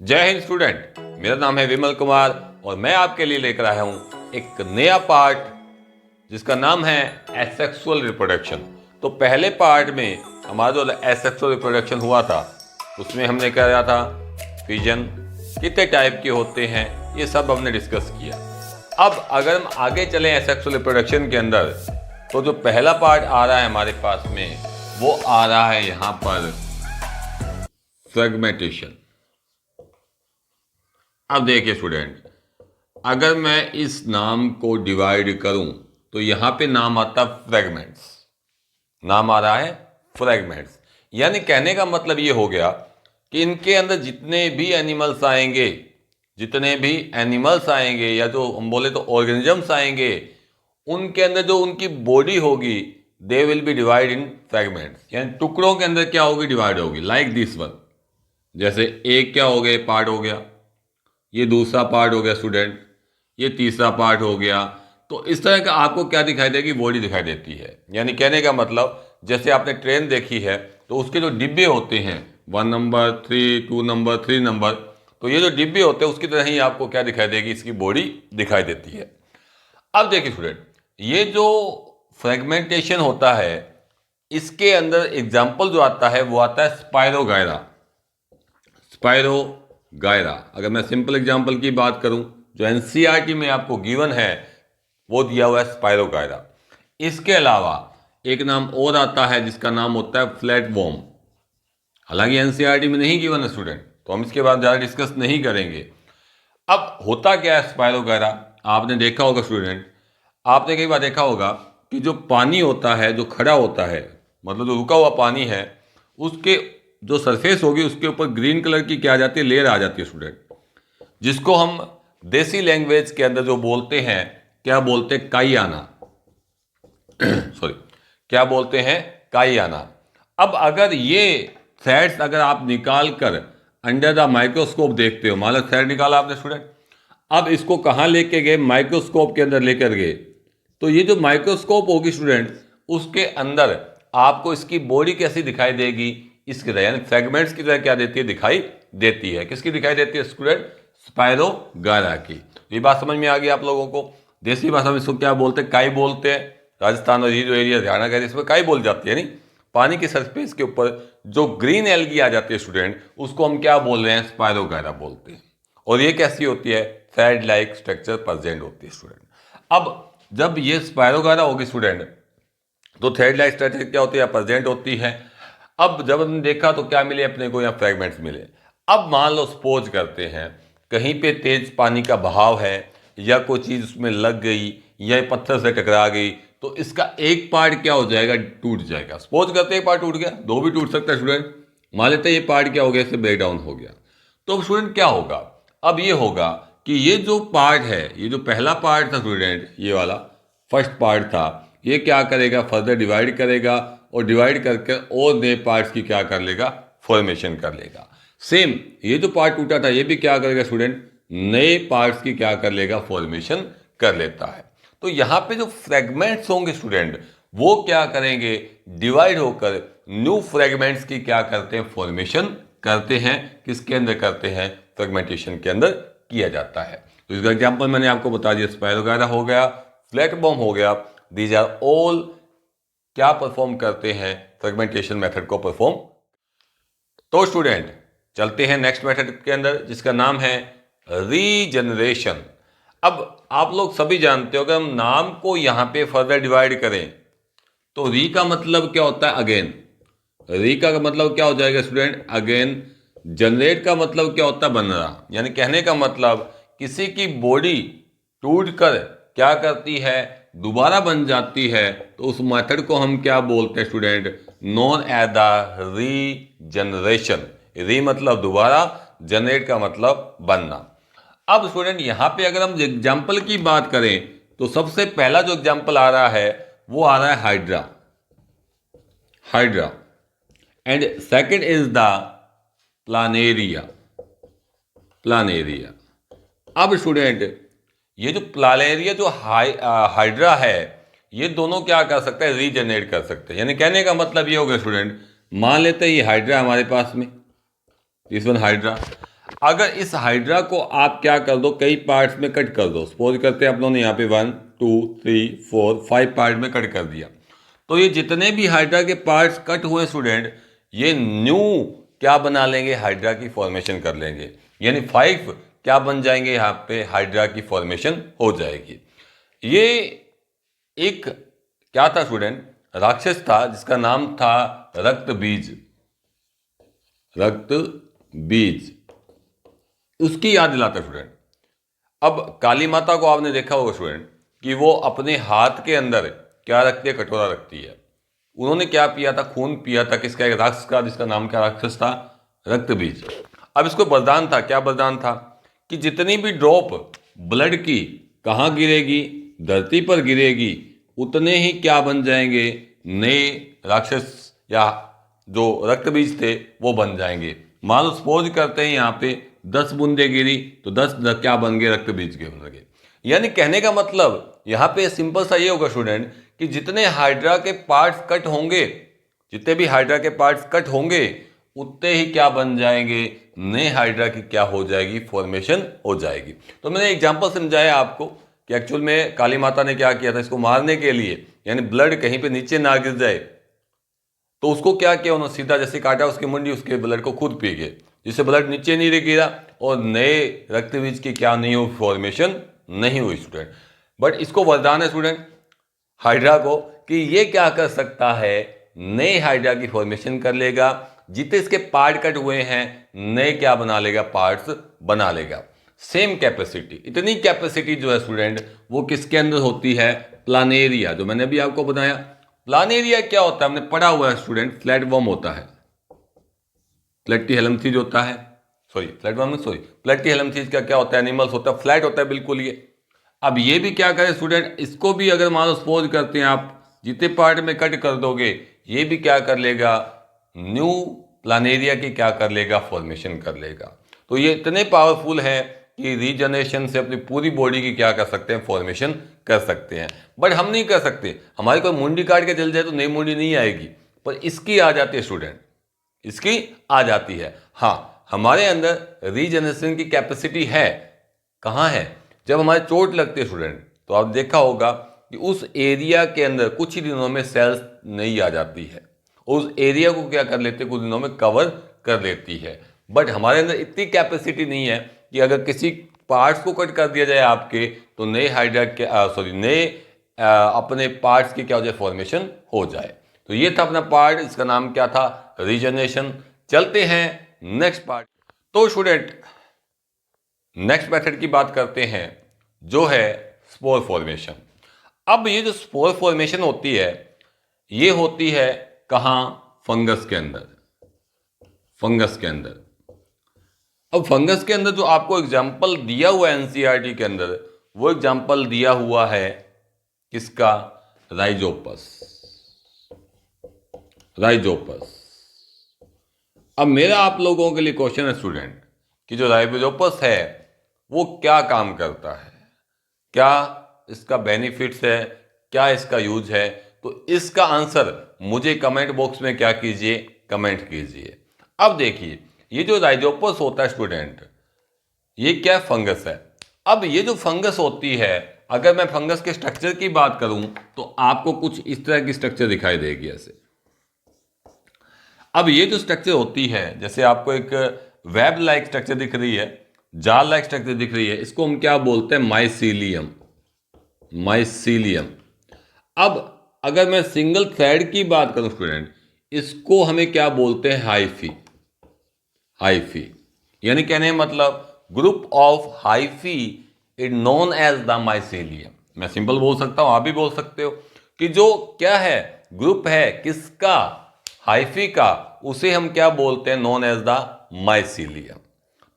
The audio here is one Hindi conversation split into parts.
जय हिंद स्टूडेंट। मेरा नाम है विमल कुमार और मैं आपके लिए लेकर आया हूं एक नया पार्ट जिसका नाम है एसेक्सुअल रिप्रोडक्शन। तो पहले पार्ट में हमारा जो एसेक्सुअल रिप्रोडक्शन हुआ था उसमें हमने क्या था, फिजन कितने टाइप के होते हैं ये सब हमने डिस्कस किया। अब अगर हम आगे चलें एसेक्सुअल रिप्रोडक्शन के अंदर तो जो पहला पार्ट आ रहा है हमारे पास में वो आ रहा है यहाँ पर फ्रेगमेंटेशन। अब देखिए स्टूडेंट, अगर मैं इस नाम को डिवाइड करूं तो यहां पे नाम आता फ्रेगमेंट्स, नाम आ रहा है फ्रेगमेंट्स। यानी कहने का मतलब ये हो गया कि इनके अंदर जितने भी एनिमल्स आएंगे या जो हम बोले तो ऑर्गेनिजम्स आएंगे, उनके अंदर जो उनकी बॉडी होगी they will B divide in fragments, यानी टुकड़ों के अंदर क्या होगी, डिवाइड होगी। लाइक दिस वन, जैसे एक क्या हो गया, पार्ट हो गया, ये दूसरा पार्ट हो गया स्टूडेंट, ये तीसरा पार्ट हो गया। तो इस तरह का आपको क्या दिखाई देगी, बॉडी दिखाई देती है। यानी कहने का मतलब जैसे आपने ट्रेन देखी है तो उसके जो डिब्बे होते हैं 1 नंबर 3 2 नंबर 3 नंबर, तो ये जो डिब्बे होते हैं उसकी तरह ही आपको क्या दिखाई देगी, इसकी बॉडी दिखाई देती है। अब देखिए स्टूडेंट, ये जो फ्रेगमेंटेशन होता है इसके अंदर एग्जाम्पल जो आता है वो आता है स्पायरोगायरा। स्पायरोगायरा, अगर मैं सिंपल एग्जांपल की बात करूं जो एनसीईआरटी में आपको गिवन है वो दिया हुआ है स्पायरोगायरा। इसके अलावा एक नाम और आता है जिसका नाम होता है फ्लैटवर्म। हालांकि एनसीईआरटी में नहीं गिवन है स्टूडेंट, तो हम इसके बाद ज़्यादा डिस्कस नहीं करेंगे। अब होता क्या है स्पायरोगायरा, आपने देखा होगा स्टूडेंट, आपने कई बार देखा होगा कि जो पानी होता है, जो खड़ा होता है, मतलब जो रुका हुआ पानी है, उसके जो सरफेस होगी उसके ऊपर ग्रीन कलर की क्या आ जाती है, लेयर आ जाती है स्टूडेंट, जिसको हम देसी लैंग्वेज के अंदर जो बोलते हैं, क्या बोलते हैं, काई आना। सॉरी, क्या बोलते हैं, काई आना। अब अगर ये थ्रेड्स अगर आप निकाल कर अंडर द माइक्रोस्कोप देखते हो, मान लो थ्रेड निकाला आपने स्टूडेंट, अब इसको कहाँ लेके गए, माइक्रोस्कोप के अंदर लेकर गए, तो ये जो माइक्रोस्कोप होगी स्टूडेंट उसके अंदर आपको इसकी बॉडी कैसी दिखाई देगी, इसकी तरह, यानी फ्रेगमेंट्स की तरह क्या देती है, दिखाई देती है। किसकी दिखाई देती है स्टूडेंट, स्पायरोगायरा की। ये बात समझ में आ गई आप लोगों को। देसी भाषा में इसको क्या बोलते हैं, काई बोलते हैं। राजस्थान और ये जो एरिया हरियाणा का इसमें काई बोल जाती है, यानी पानी की सरफेस के ऊपर जो ग्रीन एल्गी आ जाती है स्टूडेंट, उसको हम क्या बोल रहे हैं, स्पायरोगायरा बोलते हैं। और ये कैसी होती है, थ्रेड लाइक स्ट्रक्चर प्रेजेंट होती है स्टूडेंट। अब जब ये स्पायरोगायरा होगी स्टूडेंट तो थ्रेड लाइक स्ट्रक्चर क्या होती है, प्रेजेंट होती है। अब जब हमने देखा तो क्या मिले अपने को, यहाँ फ्रेगमेंट्स मिले। अब मान लो सपोज करते हैं कहीं पे तेज पानी का बहाव है या कोई चीज़ उसमें लग गई या पत्थर से टकरा गई, तो इसका एक पार्ट क्या हो जाएगा, टूट जाएगा। सपोज करते हैं एक पार्ट टूट गया, दो भी टूट सकता है स्टूडेंट। मान लेते हैं ये पार्ट क्या हो गया, इससे ब्रेक डाउन हो गया, तो स्टूडेंट क्या होगा, अब ये होगा कि ये जो पार्ट है, ये जो पहला पार्ट था स्टूडेंट, ये वाला फर्स्ट पार्ट था, ये क्या करेगा, फर्दर डिवाइड करेगा और डिवाइड करके और नए पार्ट्स की क्या कर लेगा, फॉर्मेशन कर लेगा। सेम ये जो पार्ट टूटा था ये भी क्या करेगा स्टूडेंट, नए पार्ट्स की क्या कर लेगा, फॉर्मेशन कर लेता है। तो यहाँ पे जो फ्रेगमेंट्स होंगे स्टूडेंट वो क्या करेंगे, डिवाइड होकर न्यू फ्रेगमेंट्स की क्या करते हैं, फॉर्मेशन करते हैं। किसके अंदर करते हैं, फ्रेगमेंटेशन के अंदर किया जाता है। तो इसका एग्जांपल मैंने आपको बता दिया, स्पायरोगायरा हो गया, फ्लैटवर्म हो गया। दीज आर ऑल क्या परफॉर्म करते हैं, फ्रेगमेंटेशन मेथड को परफॉर्म। तो स्टूडेंट चलते हैं नेक्स्ट मेथड के अंदर जिसका नाम है रीजनरेशन। अब आप लोग सभी जानते हो कि हम नाम को यहां पे फर्दर डिवाइड करें तो री का मतलब क्या होता है, अगेन। री का मतलब क्या हो जाएगा स्टूडेंट, अगेन। जनरेट का मतलब क्या होता है, बनना। यानी कहने का मतलब किसी की बॉडी टूट कर क्या करती है, दोबारा बन जाती है, तो उस मेथड को हम क्या बोलते हैं student, known as the regeneration. Re मतलब दोबारा, जनरेट का मतलब बनना। अब स्टूडेंट यहां पे अगर हम एग्जाम्पल की बात करें तो सबसे पहला जो एग्जाम्पल आ रहा है वो आ रहा है hydra. Hydra and second is the Planaria. Planaria. अब स्टूडेंट ये जो प्लानेरिया जो हाइड्रा है, ये दोनों क्या कर सकते हैं, रीजनरेट कर सकते हैं। यानी कहने का मतलब ये हो गया स्टूडेंट, मान लेते हैं ये हाइड्रा हमारे पास में, दिस वन हाइड्रा। अगर इस हाइड्रा को आप क्या कर दो, कई पार्ट्स में कट कर दो, सपोज करते हैं आप लोगों ने यहाँ पे 1 2 3 4 5 पार्ट में कट कर दिया, तो ये जितने भी हाइड्रा के पार्ट्स कट हुए स्टूडेंट, ये न्यू क्या बना लेंगे, हाइड्रा की फॉर्मेशन कर लेंगे, यानी 5 क्या बन जाएंगे, यहाँ पे हाइड्रा की फॉर्मेशन हो जाएगी। ये एक क्या था स्टूडेंट, राक्षस था जिसका नाम था रक्त बीज, रक्त बीज, उसकी याद दिलाता स्टूडेंट। अब काली माता को आपने देखा होगा स्टूडेंट कि वो अपने हाथ के अंदर क्या रखती है, कटोरा रखती है। उन्होंने क्या पिया था, खून पिया था किसका, एक राक्षस का, जिसका नाम क्या राक्षस था, रक्त बीज। अब इसको वरदान था, क्या वरदान था कि जितनी भी ड्रॉप ब्लड की कहाँ गिरेगी, धरती पर गिरेगी, उतने ही क्या बन जाएंगे, नए राक्षस या जो रक्त बीज थे वो बन जाएंगे। मान लो सपोज करते हैं यहाँ पे 10 बूंदे गिरी तो 10 क्या बन गए, रक्त बीज के बन गए। यानी कहने का मतलब यहाँ पे सिंपल सा ये होगा स्टूडेंट कि जितने हाइड्रा के पार्ट्स कट होंगे, जितने भी हाइड्रा के पार्ट्स कट होंगे, उतने ही क्या बन जाएंगे, नए हाइड्रा की क्या हो जाएगी, फॉर्मेशन हो जाएगी। तो मैंने एग्जांपल समझाया आपको कि एक्चुअल में काली माता ने क्या किया था, इसको मारने के लिए, यानी ब्लड कहीं पे नीचे ना गिर जाए, तो उसको क्या किया, उन्होंने सीधा जैसे काटा उसकी मुंडी, उसके ब्लड को खुद पी गए, जिससे ब्लड नीचे नहीं गिरा और नए रक्त बीज की क्या नहीं हुई, फॉर्मेशन नहीं हुई स्टूडेंट। बट इसको वरदान है स्टूडेंट हाइड्रा को कि ये क्या कर सकता है, नए हाइड्रा की फॉर्मेशन कर लेगा, जितने इसके पार्ट कट हुए हैं नए क्या बना लेगा, पार्ट्स बना लेगा। सेम कैपेसिटी, इतनी कैपेसिटी जो है स्टूडेंट वो किसके अंदर होती है, प्लानेरिया, जो मैंने भी आपको बताया। प्लानेरिया क्या होता है, हमने पढ़ा हुआ है स्टूडेंट, फ्लैट वर्म होता है, प्लेटीहेल्मिंथेस होता है, प्लेटीहेल्मिंथेस का क्या होता है, एनिमल्स होता है, फ्लैट होता है बिल्कुल ये। अब ये भी क्या करें स्टूडेंट, इसको भी अगर मान लो सपोज करते हैं आप जितने पार्ट में कट कर दोगे, ये भी क्या कर लेगा, न्यू प्लानेरिया की क्या कर लेगा, फॉर्मेशन कर लेगा। तो ये इतने पावरफुल है कि रीजनरेशन से अपनी पूरी बॉडी की क्या कर सकते हैं, फॉर्मेशन कर सकते हैं। बट हम नहीं कर सकते, हमारी कोई मुंडी काट के चल जाए तो नई मुंडी नहीं आएगी, पर इसकी आ जाती है स्टूडेंट, इसकी आ जाती है। हाँ, हमारे अंदर रीजनरेशन की कैपेसिटी है, कहाँ है, जब हमारे चोट लगती है स्टूडेंट, तो आप देखा होगा कि उस एरिया के अंदर कुछ ही दिनों में सेल्स नहीं आ जाती है, उस एरिया को क्या कर लेते हैं, कुछ दिनों में कवर कर लेती है। बट हमारे अंदर इतनी कैपेसिटी नहीं है कि अगर किसी पार्ट्स को कट कर दिया जाए आपके, तो नए हाइड्रा के नए अपने पार्ट्स की क्या हो जाए, फॉर्मेशन हो जाए। तो ये था अपना पार्ट, इसका नाम क्या था, रीजनरेशन। चलते हैं नेक्स्ट पार्ट। तो स्टूडेंट नेक्स्ट मेथड की बात करते हैं जो है स्पोर फॉर्मेशन। अब ये जो स्पोर फॉर्मेशन होती है, ये होती है कहाँ, फंगस के अंदर, फंगस के अंदर। अब फंगस के अंदर जो आपको एग्जाम्पल दिया हुआ है एनसीईआरटी के अंदर, वो एग्जाम्पल दिया हुआ है किसका, राइजोपस, राइजोपस। अब मेरा आप लोगों के लिए क्वेश्चन है स्टूडेंट कि जो राइजोपस है वो क्या काम करता है, क्या इसका बेनिफिट्स है, क्या इसका यूज है, तो इसका आंसर मुझे कमेंट बॉक्स में क्या कीजिए, कमेंट कीजिए। अब देखिए ये जो राइजोपस होता है स्टूडेंट, ये क्या फंगस है। अब ये जो फंगस होती है, अगर मैं फंगस के स्ट्रक्चर की बात करूं तो आपको कुछ इस तरह की स्ट्रक्चर दिखाई देगी ऐसे। अब ये जो स्ट्रक्चर होती है, जैसे आपको एक वेब लाइक स्ट्रक्चर दिख रही है, जाल लाइक स्ट्रक्चर दिख रही है, इसको हम क्या बोलते हैं, माइसीलियम, माइसीलियम। अब अगर मैं सिंगल थ्रेड की बात करूं स्टूडेंट, इसको हमें क्या बोलते हैं, हाइफी, हाइफी। यानी कहने मतलब group of hyphae is known as the mycelium. मैं सिंपल बोल सकता हूं, आप भी बोल सकते हो कि जो क्या है, ग्रुप है किसका, हाइफी का, उसे हम क्या बोलते हैं, नोन एज द माइसीलियम।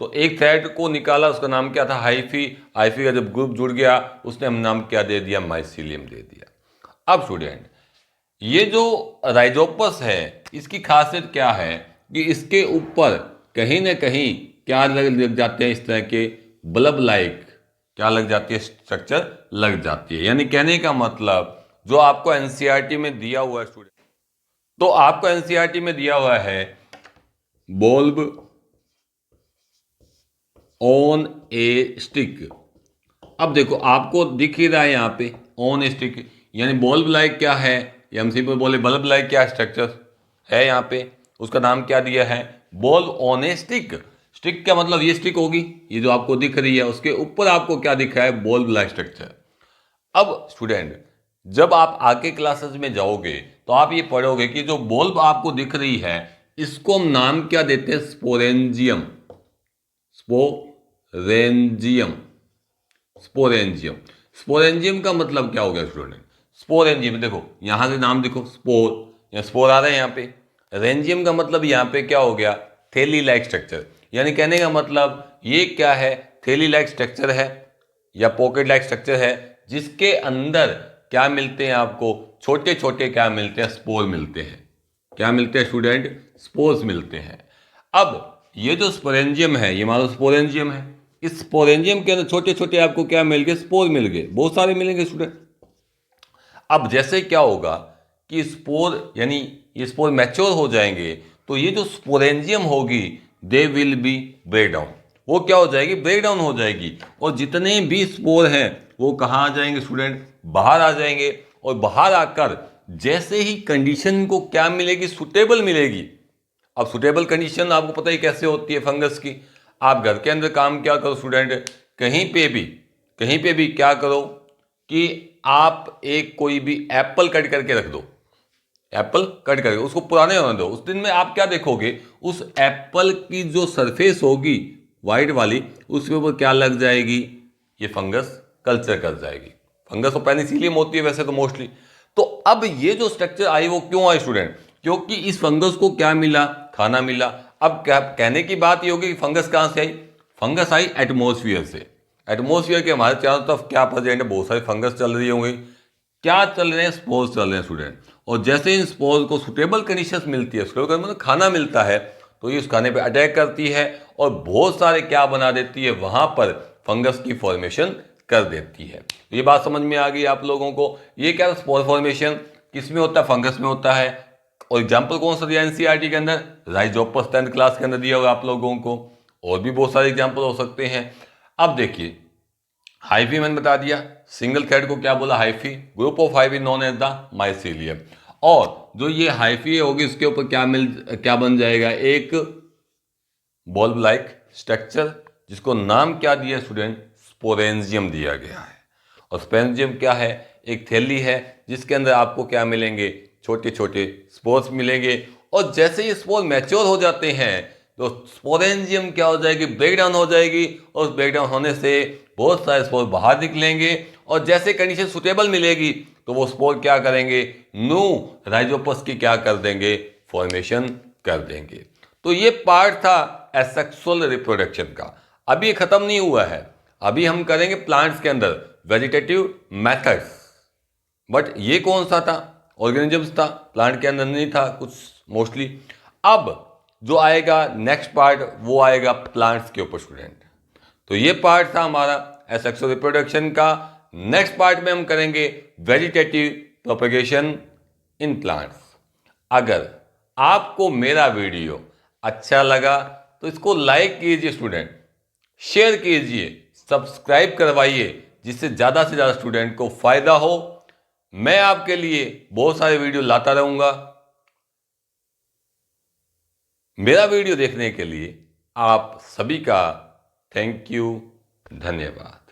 तो एक थ्रेड को निकाला, उसका नाम क्या था, हाइफी। हाइफी का जब ग्रुप जुड़ गया, उसने हम नाम क्या दे दिया, माइसीलियम दे दिया। अब स्टूडेंट ये जो राइजोपस है, इसकी खासियत क्या है कि इसके ऊपर कहीं ना कहीं क्या लग जाते हैं, इस तरह के बल्ब लाइक क्या लग जाती है, स्ट्रक्चर लग जाती है। यानी कहने का मतलब जो आपको एनसीईआरटी में दिया हुआ है स्टूडेंट, तो आपको एनसीईआरटी में दिया हुआ है बल्ब ऑन ए स्टिक। अब देखो आपको दिख ही रहा है यहाँ पे ऑन ए स्टिक, यानी बल्ब लाइक क्या है, या हम सिंपल बोले बल्ब लाइक क्या स्ट्रक्चर है यहाँ पे, उसका नाम क्या दिया है, bulb on A stick. Stick का मतलब ये स्टिक होगी, ये जो आपको दिख रही है उसके ऊपर आपको क्या दिख रहा है, बल्ब लाइक स्ट्रक्चर। अब स्टूडेंट जब आप आगे क्लासेस में जाओगे तो आप ये पढ़ोगे कि जो बल्ब आपको दिख रही है इसको हम नाम क्या देते हैं, स्पोरेंजियम। Sporangium, sporangium. स्पोरेंजियम का मतलब क्या हो गया स्टूडेंट, स्पोरेंजियम देखो यहां से नाम देखो, स्पोर या स्पोर आ रहा है यहाँ पे। रेंजियम का मतलब यहाँ पे क्या हो गया, थैली लाइक स्ट्रक्चर, यानी कहने का मतलब ये क्या है, थैली लाइक स्ट्रक्चर है या पॉकेट लाइक स्ट्रक्चर है, जिसके अंदर क्या मिलते हैं आपको, छोटे छोटे क्या मिलते हैं, स्पोर मिलते हैं। क्या मिलते हैं स्टूडेंट, स्पोर्स मिलते हैं। अब ये जो स्पोरेंजियम है, ये मान लो स्पोरेंजियम है, इस स्पोरेंजियम के अंदर छोटे छोटे आपको क्या मिल गए, स्पोर मिल गए, बहुत सारे मिलेंगे स्टूडेंट। अब जैसे क्या होगा कि स्पोर यानी ये स्पोर मैच्योर हो जाएंगे तो ये जो स्पोरेंजियम होगी they will be break down, वो क्या हो जाएगी, ब्रेक डाउन हो जाएगी, और जितने भी स्पोर हैं वो कहाँ आ जाएंगे स्टूडेंट, बाहर आ जाएंगे। और बाहर आकर जैसे ही कंडीशन को क्या मिलेगी, सुटेबल मिलेगी। अब सुटेबल कंडीशन आपको पता ही कैसे होती है फंगस की, आप घर के अंदर काम क्या करो स्टूडेंट, कहीं पे भी क्या करो कि आप एक कोई भी एप्पल कट करके रख दो, एप्पल कट करके उसको पुराने होने दो, उस दिन में आप क्या देखोगे, उस एप्पल की जो सरफेस होगी वाइट वाली उसके ऊपर क्या लग जाएगी, ये फंगस कल्चर कर जाएगी। फंगस तो पेनिसिलियम होती है वैसे तो मोस्टली। तो अब ये जो स्ट्रक्चर आई वो क्यों आई स्टूडेंट, क्योंकि इस फंगस को क्या मिला, खाना मिला। अब क्या कहने की बात ये होगी कि फंगस कहां से आई, फंगस आई एटमोसफियर से। एटमोसफियर के हमारे चारों तरफ क्या प्रेजेंट है, बहुत सारे फंगस चल रही होंगी, क्या चल रहे हैं, स्पोर्स चल रहे हैं स्टूडेंट। और जैसे इन स्पोर्स को सुटेबल कंडीशंस मिलती है, सुटेबल मतलब खाना मिलता है, तो ये उस खाने पे अटैक करती है और बहुत सारे क्या बना देती है, वहां पर फंगस की फॉर्मेशन कर देती है। ये बात समझ में आ गई आप लोगों को, ये क्या स्पोर फॉर्मेशन किस में होता है, फंगस में होता है। और एग्जाम्पल कौन सा दिया एनसीईआरटी के अंदर, राइजोपस 10th क्लास के अंदर दिया होगा आप लोगों को, और भी बहुत सारे एग्जाम्पल हो सकते हैं। अब देखिए हाइफी मैंने बता दिया, सिंगल थ्रेड को क्या बोला, hyphae, group of hyphae known as the mycelium. और जो ये हाइफी होगी उसके ऊपर क्या बन जाएगा, एक बल्ब लाइक स्ट्रक्चर, जिसको नाम क्या दिया स्टूडेंट, स्पोरेंजियम दिया गया है। और स्पोरेंजियम क्या है, एक थैली है जिसके अंदर आपको क्या मिलेंगे, छोटे छोटे स्पोर्स मिलेंगे। और जैसे ही स्पोर मैच्योर हो जाते हैं तो स्पोरेंजियम क्या हो जाएगी, ब्रेक डाउन हो जाएगी, और उस ब्रेक डाउन होने से बहुत सारे स्पोर बाहर निकलेंगे। और जैसे कंडीशन सुटेबल मिलेगी तो वो स्पोर क्या करेंगे, न्यू राइजोपस की क्या कर देंगे, फॉर्मेशन कर देंगे। तो ये पार्ट था एसेक्सुअल रिप्रोडक्शन का। अभी ये खत्म नहीं हुआ है, अभी हम करेंगे प्लांट्स के अंदर वेजिटेटिव मेथड्स। बट ये कौन सा था, ऑर्गेनिजम्स था, प्लांट के अंदर नहीं था कुछ मोस्टली। अब जो आएगा नेक्स्ट पार्ट वो आएगा प्लांट्स के ऊपर स्टूडेंट। तो ये पार्ट था हमारा एसेक्सुअल रिप्रोडक्शन का। नेक्स्ट पार्ट में हम करेंगे वेजिटेटिव प्रोपगेशन इन प्लांट्स। अगर आपको मेरा वीडियो अच्छा लगा तो इसको लाइक कीजिए स्टूडेंट, शेयर कीजिए, सब्सक्राइब करवाइए, जिससे ज़्यादा से ज़्यादा स्टूडेंट को फायदा हो। मैं आपके लिए बहुत सारे वीडियो लाता रहूंगा। मेरा वीडियो देखने के लिए आप सभी का थैंक यू, धन्यवाद।